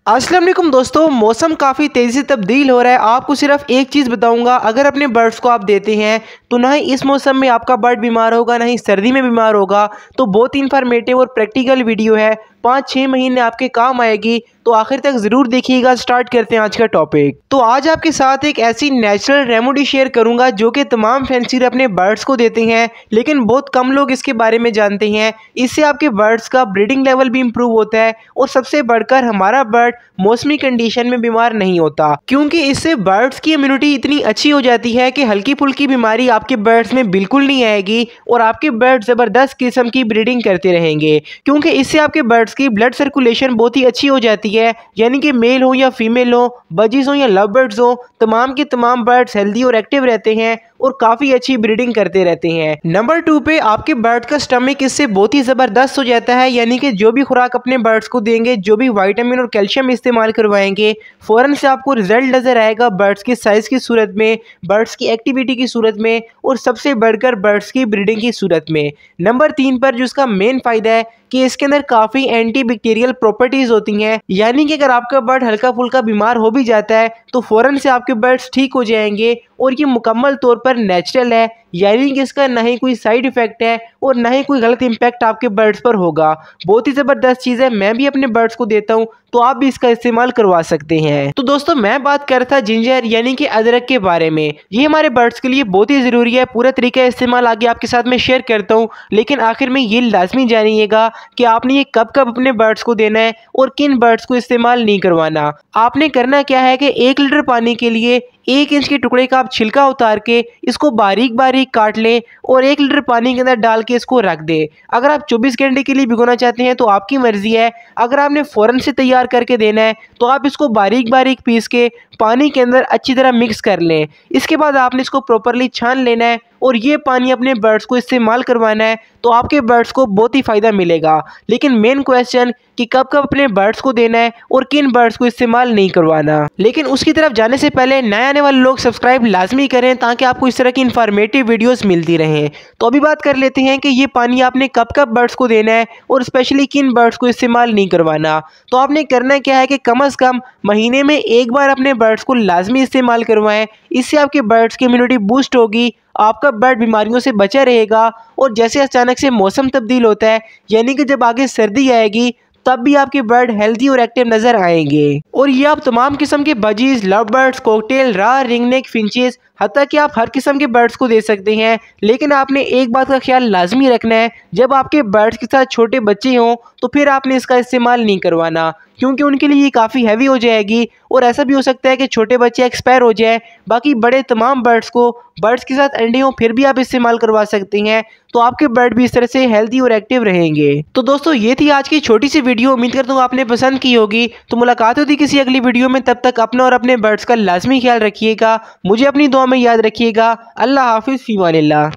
अस्सलाम वालेकुम दोस्तों, मौसम काफ़ी तेज़ी से तब्दील हो रहा है। आपको सिर्फ एक चीज़ बताऊंगा, अगर अपने बर्ड्स को आप देते हैं तो ना ही इस मौसम में आपका बर्ड बीमार होगा, ना ही सर्दी में बीमार होगा। तो बहुत इन्फॉर्मेटिव और प्रैक्टिकल वीडियो है, 5-6 महीने आपके काम आएगी। तो आखिर तक ज़रूर देखिएगा। स्टार्ट करते हैं आज का टॉपिक। तो आज आपके साथ एक ऐसी नेचुरल रेमेडी शेयर करूंगा जो कि तमाम फैंसीर अपने बर्ड्स को देते हैं, लेकिन बहुत कम लोग इसके बारे में जानते हैं। इससे आपके बर्ड्स का ब्रीडिंग लेवल भी इंप्रूव होता है और सबसे बढ़कर हमारा बर्ड मौसमी कंडीशन में बीमार नहीं होता, क्योंकि इससे बर्ड्स की इम्यूनिटी इतनी अच्छी हो जाती है कि हल्की फुल्की बीमारी आपके बर्ड्स में बिल्कुल नहीं आएगी और आपके बर्ड ज़बरदस्त किस्म की ब्रीडिंग करते रहेंगे। क्योंकि इससे आपके बर्ड्स की ब्लड सर्कुलेशन बहुत ही अच्छी हो जाती है, यानी कि मेल हो या फीमेल हो, बजीज हो या लव बर्ड्स हो, तमाम के तमाम बर्ड्स हेल्दी और एक्टिव रहते हैं और काफ़ी अच्छी ब्रीडिंग करते रहते हैं। नंबर 2 पे आपके बर्ड का स्टमक इससे बहुत ही ज़बरदस्त हो जाता है, यानी कि जो भी खुराक अपने बर्ड्स को देंगे, जो भी विटामिन और कैल्शियम इस्तेमाल करवाएंगे, फ़ौरन से आपको रिजल्ट नज़र आएगा बर्ड्स की साइज़ की सूरत में, बर्ड्स की एक्टिविटी की सूरत में और सबसे बढ़कर बर्ड्स की ब्रीडिंग की सूरत में। नंबर 3 पर जो इसका मेन फ़ायदा है कि इसके अंदर काफ़ी एंटी बैक्टीरियल प्रॉपर्टीज़ होती हैं, यानी कि अगर आपका बर्ड हल्का फुल्का बीमार हो भी जाता है तो फ़ौरन से आपके बर्ड्स ठीक हो जाएंगे और ये मुकम्मल तौर पर नेचुरल है, यानी कि इसका ना ही कोई साइड इफ़ेक्ट है और ना ही कोई गलत इम्पैक्ट आपके बर्ड्स पर होगा। बहुत ही ज़बरदस्त चीज़ है, मैं भी अपने बर्ड्स को देता हूँ, तो आप भी इसका इस्तेमाल करवा सकते हैं। तो दोस्तों, मैं बात कर रहा था जिंजर यानी कि अदरक के बारे में। ये हमारे बर्ड्स के लिए बहुत ही ज़रूरी है। पूरा तरीका इस्तेमाल आगे आपके साथ मैं शेयर करता हूँ, लेकिन आखिर में ये लाजमी जानिएगा कि आपने ये कब कब अपने बर्ड्स को देना है और किन बर्ड्स को इस्तेमाल नहीं करवाना। आपने करना क्या है कि 1 लीटर पानी के लिए 1 इंच के टुकड़े का आप छिलका उतार के इसको बारीक बारीक काट लें और 1 लीटर पानी के अंदर डाल के इसको रख दें। अगर आप 24 घंटे के लिए भिगोना चाहते हैं तो आपकी मर्जी है। अगर आपने फ़ौरन से तैयार करके देना है तो आप इसको बारीक बारीक पीस के पानी के अंदर अच्छी तरह मिक्स कर लें। इसके बाद आपने इसको प्रॉपरली छान लेना है और ये पानी अपने बर्ड्स को इस्तेमाल करवाना है, तो आपके बर्ड्स को बहुत ही फ़ायदा मिलेगा। लेकिन मेन क्वेश्चन कि कब कब अपने बर्ड्स को देना है और किन बर्ड्स को इस्तेमाल नहीं करवाना। लेकिन उसकी तरफ जाने से पहले नए आने वाले लोग सब्सक्राइब लाजमी करें ताकि आपको इस तरह की इन्फॉर्मेटिव वीडियोस मिलती रहें। तो अभी बात कर लेते हैं कि ये पानी आपने कब कब बर्ड्स को देना है और स्पेशली किन बर्ड्स को इस्तेमाल नहीं करवाना। तो आपने करना क्या है कि कम से कम महीने में एक बार अपने बर्ड्स को लाजमी इस्तेमाल करवाएं। इससे आपके बर्ड्स की इम्यूनिटी बूस्ट होगी, आपका बर्ड बीमारियों से बचा रहेगा और जैसे अचानक से मौसम तब्दील होता है, यानी कि जब आगे सर्दी आएगी, तब भी आपके बर्ड हेल्दी और एक्टिव नजर आएंगे। और ये आप तमाम किस्म के बजीज, लव बर्ड्स, कॉकटेल, रा, रिंगनेक, फिंचेस, हत्ता कि आप हर किस्म के बर्ड्स को दे सकते हैं। लेकिन आपने एक बात का ख्याल लाजमी रखना है, जब आपके बर्ड्स के साथ छोटे बच्चे हों तो फिर आपने इसका इस्तेमाल नहीं करवाना, क्योंकि उनके लिए ये काफ़ी हैवी हो जाएगी और ऐसा भी हो सकता है कि छोटे बच्चे एक्सपायर हो जाए। बाकी बड़े तमाम बर्ड्स को बर्ड्स के साथ अंडे हों फिर भी आप इस्तेमाल करवा सकते हैं, तो आपके बर्ड भी इस तरह से हेल्दी और एक्टिव रहेंगे। तो दोस्तों, ये थी आज की छोटी सी वीडियो। उम्मीद करता हूँ आपने पसंद की होगी। तो मुलाकात होती किसी अगली वीडियो में, तब तक अपना और अपने बर्ड्स का लाजमी ख्याल रखिएगा। मुझे अपनी दुआ में याद रखिएगा। अल्लाह हाफिज़, फ़ी अमानिल्लाह।